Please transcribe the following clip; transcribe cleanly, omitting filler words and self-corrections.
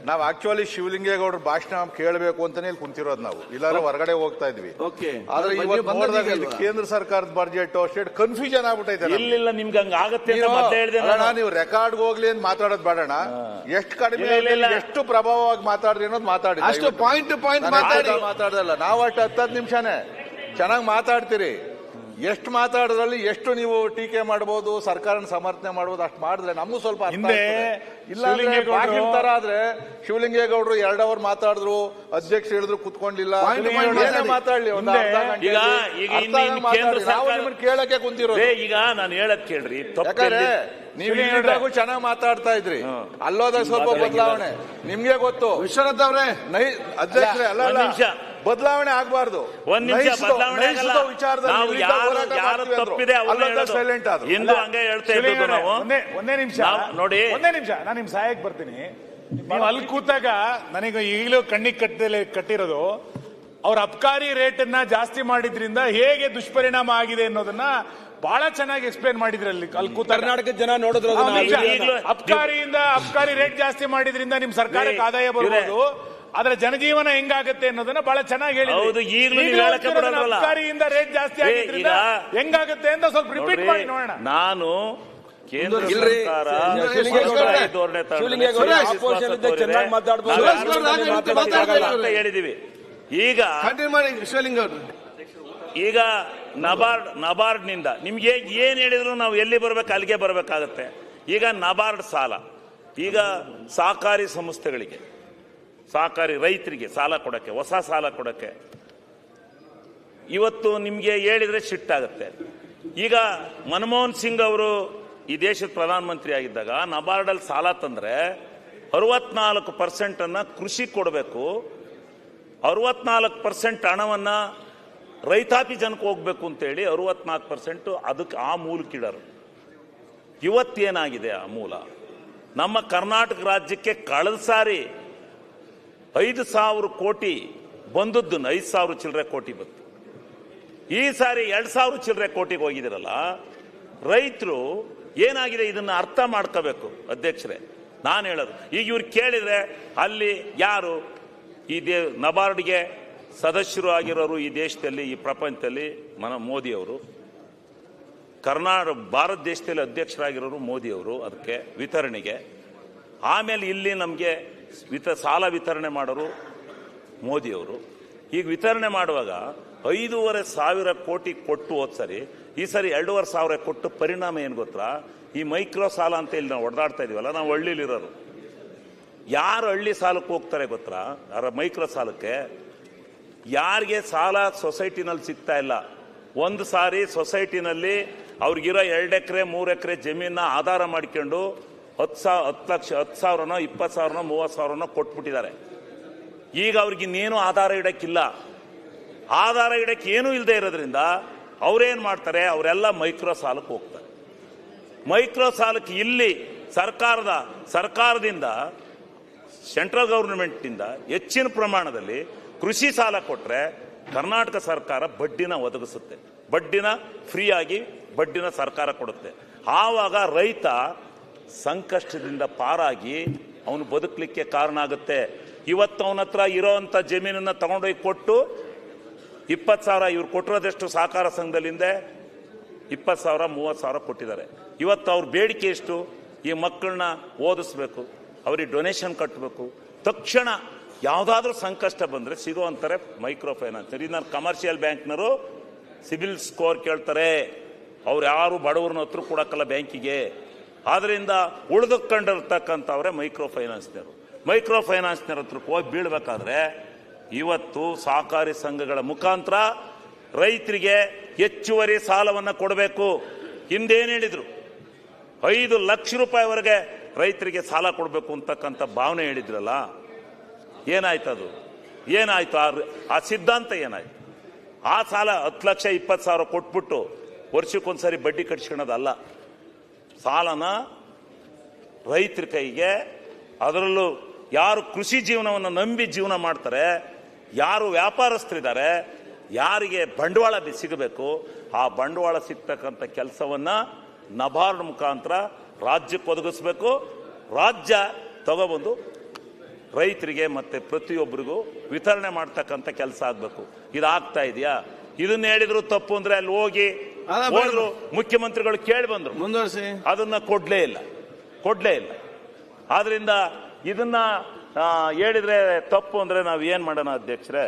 ನಾವು ಆಕ್ಚುಲಿ ಶಿವಲಿಂಗೇಗೌಡರ ಭಾಷಣ ಕೇಳಬೇಕು ಅಂತಾನೆ ಇಲ್ಲಿ ಕುಂತಿರೋದು ನಾವು, ಇಲ್ಲಾಂದ್ರೆ ಹೊರಗಡೆ ಹೋಗ್ತಾ ಇದ್ವಿ. ಆದ್ರೆ ಇವತ್ತು ನೋಡಿದಾಗ ಇಲ್ಲಿ ಕೇಂದ್ರ ಸರ್ಕಾರದ ಬಜೆಟ್ ಸ್ಟೇಟ್ ಕನ್ಫ್ಯೂಷನ್ ಆಗ್ಬಿಟ್ಟೈತೆ. ಇಲ್ಲ ನಿಮ್ಗೆ ಹಂಗ ಆಗತ್ತೆ ನೀವು ರೆಕಾರ್ಡ್ ಹೋಗ್ಲಿ ಅಂತ ಮಾತಾಡೋದು ಬೇಡಣ, ಎಷ್ಟು ಕಡಿಮೆ ಎಷ್ಟು ಪ್ರಭಾವವಾಗಿ ಮಾತಾಡ್ರಿ ಅನ್ನೋದು ಮಾತಾಡಿ, ಅಷ್ಟು ಪಾಯಿಂಟ್ ಟು ಪಾಯಿಂಟ್ ಮಾತಾಡಲ್ಲ. ನಾವು ಅಷ್ಟು 10 ನಿಮಿಷನೇ ಚೆನ್ನಾಗಿ ಮಾತಾಡ್ತೀರಿ. ಎಷ್ಟು ಮಾತಾಡಿದ್ರಲ್ಲಿ ಎಷ್ಟು ನೀವು ಟೀಕೆ ಮಾಡಬಹುದು, ಸರ್ಕಾರನ ಸಮರ್ಥನೆ ಮಾಡಬಹುದು, ಅಷ್ಟು ಮಾಡಿದ್ರೆ ನಮಗೂ ಸ್ವಲ್ಪ ಅರ್ಥ ಇಲ್ಲ. ತರ ಆದ್ರೆ ಶಿವಲಿಂಗೇಗೌಡರು 2 ಅವರ್ ಮಾತಾಡಿದ್ರು, ಅಧ್ಯಕ್ಷ ಹೇಳಿದ್ರು ಕುತ್ಕೊಂಡಿಲ್ಲ, ಮಾತಾಡ್ಲಿ ಒಂದು ಅರ್ಧ ಗಂಟೆ ಕೇಳಕ್ಕೆ ಕುಂತಿರೋದು. ಈಗ ನಾನು ಹೇಳದ್ ಕೇಳ್ರಿ, ಯಾಕಂದ್ರೆ ನೀವು ಇಲ್ಲಿದ್ದಾಗೂ ಚೆನ್ನಾಗಿ ಮಾತಾಡ್ತಾ ಇದ್ರಿ, ಅಲ್ಲೋದಾಗ ಸ್ವಲ್ಪ ಬದಲಾವಣೆ ನಿಮ್ಗೆ ಗೊತ್ತು. ವಿಶ್ವನಾಥ್ ಅವರೇ, ಅಧ್ಯಕ್ಷರೇ ಅಲ್ಲ ಬದಲಾವಣೆ ಆಗಬಾರ್ದು. ಒಂದ್ ನಿಮಿಷ ಬದಲಾವಣೆ ಸೈಲೆಂಟ್ ಆದ್ರು. ಒಂದೇ ನಿಮಿಷ ನೋಡಿ, ಒಂದೇ ನಿಮಿಷ ನಾನು ನಿಮ್ ಸಹಾಯಕ್ಕೆ ಬರ್ತೀನಿ. ನೀವು ಅಲ್ಲಿ ಕೂತಾಗ ನನಗೆ ಈಗಲೂ ಕಣ್ಣಿಗೆ ಕಟ್ಟಿರೋದು, ಅವ್ರ ಅಬ್ಕಾರಿ ರೇಟ್ ಅನ್ನ ಜಾಸ್ತಿ ಮಾಡಿದ್ರಿಂದ ಹೇಗೆ ದುಷ್ಪರಿಣಾಮ ಆಗಿದೆ ಅನ್ನೋದನ್ನ ಬಹಳ ಚೆನ್ನಾಗಿ ಎಕ್ಸ್ಪ್ಲೇನ್ ಮಾಡಿದ್ರಿ. ಅಲ್ಲಿ ಕೂತ ಕರ್ನಾಟಕದ ಜನ ನೋಡಿದ್ರು. ಅಬ್ಕಾರಿ ರೇಟ್ ಜಾಸ್ತಿ ಮಾಡಿದ್ರಿಂದ ನಿಮ್ ಸರ್ಕಾರಕ್ಕೆ ಆದಾಯ ಬರ್ಬೋದು, ಆದ್ರೆ ಜನಜೀವನ ಹೆಂಗಾಗತ್ತೆ ಅನ್ನೋದನ್ನ ಬಹಳ ಚೆನ್ನಾಗಿ ಹೇಳಿದ್ರು. ಅಬ್ಕಾರಿಯಿಂದ ರೇಟ್ ಜಾಸ್ತಿ ಆಗಿದ್ರಿಂದ ಹೆಂಗಾಗತ್ತೆ ಅಂತ ಸ್ವಲ್ಪ ರಿಪೀಟ್ ಮಾಡಿ ನೋಡೋಣ. ನಾನು ಕೇಂದ್ರ ಸರ್ಕಾರ ಹೇಳಿದೀವಿ. ಈಗ ನಬಾರ್ಡ್ ನಿಂದ ನಿಮ್ಗೆ ಏನ್ ಹೇಳಿದ್ರು ನಾವು ಎಲ್ಲಿ ಬರ್ಬೇಕು ಅಲ್ಲಿಗೆ ಬರ್ಬೇಕಾಗತ್ತೆ. ಈಗ ನಬಾರ್ಡ್ ಸಾಲ, ಈಗ ಸಹಕಾರಿ ಸಂಸ್ಥೆಗಳಿಗೆ, ಸಹಕಾರಿ ರೈತರಿಗೆ ಸಾಲ ಕೊಡಕ್ಕೆ, ಹೊಸ ಸಾಲ ಕೊಡಕ್ಕೆ ಇವತ್ತು ನಿಮ್ಗೆ ಹೇಳಿದ್ರೆ ಸಿಟ್ಟಾಗುತ್ತೆ. ಈಗ ಮನಮೋಹನ್ ಸಿಂಗ್ ಅವರು ಈ ದೇಶದ ಪ್ರಧಾನಮಂತ್ರಿ ಆಗಿದ್ದಾಗ ನಬಾರ್ಡಲ್ಲಿ ಸಾಲ ತಂದ್ರೆ 64% ಅನ್ನ ಕೃಷಿ ಕೊಡಬೇಕು, 64% ಹಣವನ್ನ ರೈತಾಪಿ ಜನಕ್ಕೆ ಹೋಗ್ಬೇಕು ಅಂತೇಳಿ 64% ಅದಕ್ಕೆ ಆ ಮೂಲಕ್ಕಿಡರು. ಇವತ್ತೇನಾಗಿದೆ ಆ ಮೂಲ? ನಮ್ಮ ಕರ್ನಾಟಕ ರಾಜ್ಯಕ್ಕೆ ಕಳೆದ ಸಾರಿ 5,000 ಕೋಟಿ ಬಂದದ್ದನ್ನು 5,000 ಚಿಲ್ಲರೆ ಕೋಟಿ ಬಂತು. ಈ ಸಾರಿ 2,000 ಚಿಲ್ಲರೆ ಕೋಟಿಗೆ ಹೋಗಿದಿರಲ್ಲ. ರೈತರು ಏನಾಗಿದೆ ಇದನ್ನ ಅರ್ಥ ಮಾಡ್ಕೋಬೇಕು ಅಧ್ಯಕ್ಷರೇ. ನಾನು ಹೇಳೋದು, ಈಗ ಇವ್ರು ಕೇಳಿದ್ರೆ ಅಲ್ಲಿ ಯಾರು ಈ ನಬಾರ್ಡ್ಗೆ ಸದಸ್ಯರು ಆಗಿರೋರು ಈ ದೇಶದಲ್ಲಿ, ಈ ಪ್ರಪಂಚದಲ್ಲಿ ಮೋದಿಯವರು, ಭಾರತ ದೇಶದಲ್ಲಿ ಅಧ್ಯಕ್ಷರಾಗಿರೋರು ಮೋದಿಯವರು, ಅದಕ್ಕೆ ವಿತರಣೆಗೆ. ಆಮೇಲೆ ಇಲ್ಲಿ ನಮಗೆ ಸಾಲ ವಿತರಣೆ ಮಾಡೋರು ಮೋದಿಯವರು. ಈಗ ವಿತರಣೆ ಮಾಡುವಾಗ 5,500 ಕೋಟಿ ಕೊಟ್ಟು ಹೋದ್ ಸರಿ, ಈ ಸರಿ 2,500 ಕೊಟ್ಟು ಪರಿಣಾಮ ಏನು ಗೊತ್ತಾ? ಈ ಮೈಕ್ರೋ ಸಾಲ ಅಂತ ಇಲ್ಲಿ ನಾವು ಹೊಡೆದಾಡ್ತಾ ಇದೀವಲ್ಲ, ನಾವು ಹಳ್ಳಿಲಿರೋರು ಯಾರು ಹಳ್ಳಿ ಸಾಲಕ್ಕೆ ಹೋಗ್ತಾರೆ ಗೊತ್ತಾ? ಮೈಕ್ರೋ ಸಾಲಕ್ಕೆ ಯಾರಿಗೆ ಸಾಲ ಸೊಸೈಟಿನಲ್ಲಿ ಸಿಗ್ತಾ ಇಲ್ಲ. ಒಂದು ಸಾರಿ ಸೊಸೈಟಿನಲ್ಲಿ ಅವ್ರಿಗಿರೋ 2 ಎಕರೆ 3 ಎಕರೆ ಜಮೀನ ಆಧಾರ ಮಾಡಿಕೊಂಡು 10 ಲಕ್ಷ 10,000ನೋ 20,000ನೋ 30,000ನೋ ಕೊಟ್ಬಿಟ್ಟಿದ್ದಾರೆ. ಈಗ ಅವ್ರಿಗೆ ಇನ್ನೇನು ಆಧಾರ ಇಡಕ್ಕಿಲ್ಲ. ಆಧಾರ ಇಡಕ್ಕೆ ಏನೂ ಇಲ್ಲದೆ ಇರೋದ್ರಿಂದ ಅವ್ರೇನ್ ಮಾಡ್ತಾರೆ, ಅವರೆಲ್ಲ ಮೈಕ್ರೋ ಸಾಲಕ್ಕೆ ಹೋಗ್ತಾರೆ. ಮೈಕ್ರೋ ಸಾಲಕ್ಕೆ ಇಲ್ಲಿ ಸರ್ಕಾರದಿಂದ ಸೆಂಟ್ರಲ್ ಗವರ್ನಮೆಂಟ್ನಿಂದ ಹೆಚ್ಚಿನ ಪ್ರಮಾಣದಲ್ಲಿ ಕೃಷಿ ಸಾಲ ಕೊಟ್ರೆ ಕರ್ನಾಟಕ ಸರ್ಕಾರ ಬಡ್ಡಿನ ಒದಗಿಸುತ್ತೆ. ಬಡ್ಡಿನ ಫ್ರೀ ಆಗಿ ಬಡ್ಡಿನ ಸರ್ಕಾರ ಕೊಡುತ್ತೆ. ಆವಾಗ ರೈತ ಸಂಕಷ್ಟದಿಂದ ಪಾರಾಗಿ ಅವನು ಬದುಕಲಿಕ್ಕೆ ಕಾರಣ ಆಗುತ್ತೆ. ಇವತ್ತು ಅವನ ಹತ್ರ ಇರೋಂಥ ಜಮೀನನ್ನ ತಗೊಂಡೋಗಿ ಕೊಟ್ಟು 20,000 ಇವ್ರು ಕೊಟ್ಟಿರೋದೆಷ್ಟು ಸಹಕಾರ ಸಂಘದಲ್ಲಿಂದ 20,000 30,000 ಕೊಟ್ಟಿದ್ದಾರೆ. ಇವತ್ತು ಅವ್ರ ಬೇಡಿಕೆ ಎಷ್ಟು? ಈ ಮಕ್ಕಳನ್ನ ಓದಿಸ್ಬೇಕು, ಅವ್ರಿಗೆ ಡೊನೇಷನ್ ಕಟ್ಟಬೇಕು. ತಕ್ಷಣ ಯಾವುದಾದ್ರೂ ಸಂಕಷ್ಟ ಬಂದರೆ ಸಿಗುವಂತಾರೆ ಮೈಕ್ರೋ ಫೈನಾನ್ಸ್. ನಾನು ಕಮರ್ಷಿಯಲ್ ಬ್ಯಾಂಕ್ನವರು ಸಿಬಿಲ್ ಸ್ಕೋರ್ ಕೇಳ್ತಾರೆ, ಅವ್ರು ಯಾರು ಬಡವ್ರನ್ನ ಹತ್ರ ಕೊಡಕ್ಕಲ್ಲ ಬ್ಯಾಂಕಿಗೆ. ಆದ್ರಿಂದ ಉಳಿದುಕೊಂಡಿರ್ತಕ್ಕಂಥವ್ರೆ ಮೈಕ್ರೋ ಫೈನಾನ್ಸ್ನವರು. ಮೈಕ್ರೋ ಫೈನಾನ್ಸ್ನವ್ರ ಹತ್ರಕ್ಕೆ ಹೋಗಿ ಬೀಳ್ಬೇಕಾದ್ರೆ ಇವತ್ತು ಸಹಕಾರಿ ಸಂಘಗಳ ಮುಖಾಂತರ ರೈತರಿಗೆ ಹೆಚ್ಚುವರಿ ಸಾಲವನ್ನು ಕೊಡಬೇಕು. ಹಿಂದೇನು ಹೇಳಿದ್ರು, 5 ಲಕ್ಷ ರೂಪಾಯಿವರೆಗೆ ರೈತರಿಗೆ ಸಾಲ ಕೊಡಬೇಕು ಅಂತಕ್ಕಂಥ ಭಾವನೆ ಹೇಳಿದ್ರಲ್ಲ, ಏನಾಯ್ತು? ಅದು ಏನಾಯ್ತು? ಆ ಸಿದ್ಧಾಂತ ಏನಾಯ್ತು? ಆ ಸಾಲ 10 ಲಕ್ಷ 20,000 ಕೊಟ್ಬಿಟ್ಟು ವರ್ಷಕ್ಕೊಂದ್ಸರಿ ಬಡ್ಡಿ ಕಟ್ಸ್ಕೊಳ್ಳೋದಲ್ಲ. ಸಾಲನ ರೈತರ ಕೈಗೆ, ಅದರಲ್ಲೂ ಯಾರು ಕೃಷಿ ಜೀವನವನ್ನು ನಂಬಿ ಜೀವನ ಮಾಡ್ತಾರೆ, ಯಾರು ವ್ಯಾಪಾರಸ್ಥರಿದ್ದಾರೆ, ಯಾರಿಗೆ ಬಂಡವಾಳ ಸಿಗಬೇಕು, ಆ ಬಂಡವಾಳ ಸಿಗ್ತಕ್ಕಂಥ ಕೆಲಸವನ್ನ ನಬಾರ್ಡ್ ಮುಖಾಂತರ ರಾಜ್ಯಕ್ಕೆ ಒದಗಿಸ್ಬೇಕು. ರಾಜ್ಯ ತಗೊಬಂದು ರೈತರಿಗೆ ಮತ್ತೆ ಪ್ರತಿಯೊಬ್ಬರಿಗೂ ವಿತರಣೆ ಮಾಡ್ತಕ್ಕಂಥ ಕೆಲಸ ಆಗ್ಬೇಕು. ಇದಾಗ್ತಾ ಇದೆಯಾ? ಇದನ್ನ ಹೇಳಿದ್ರು ತಪ್ಪು ಅಂದ್ರೆ ಅಲ್ಲಿ ಹೋದ್ರು ಮುಖ್ಯಮಂತ್ರಿಗಳು ಕೇಳಿ ಬಂದ್ರು, ಮುಂದುವರಿಸಿ. ಅದನ್ನ ಕೊಡ್ಲೇ ಇಲ್ಲ. ಆದ್ರಿಂದ ಇದನ್ನ ಹೇಳಿದ್ರೆ ತಪ್ಪು ಅಂದ್ರೆ ನಾವ್ ಏನ್ ಮಾಡೋಣ ಅಧ್ಯಕ್ಷರೇ?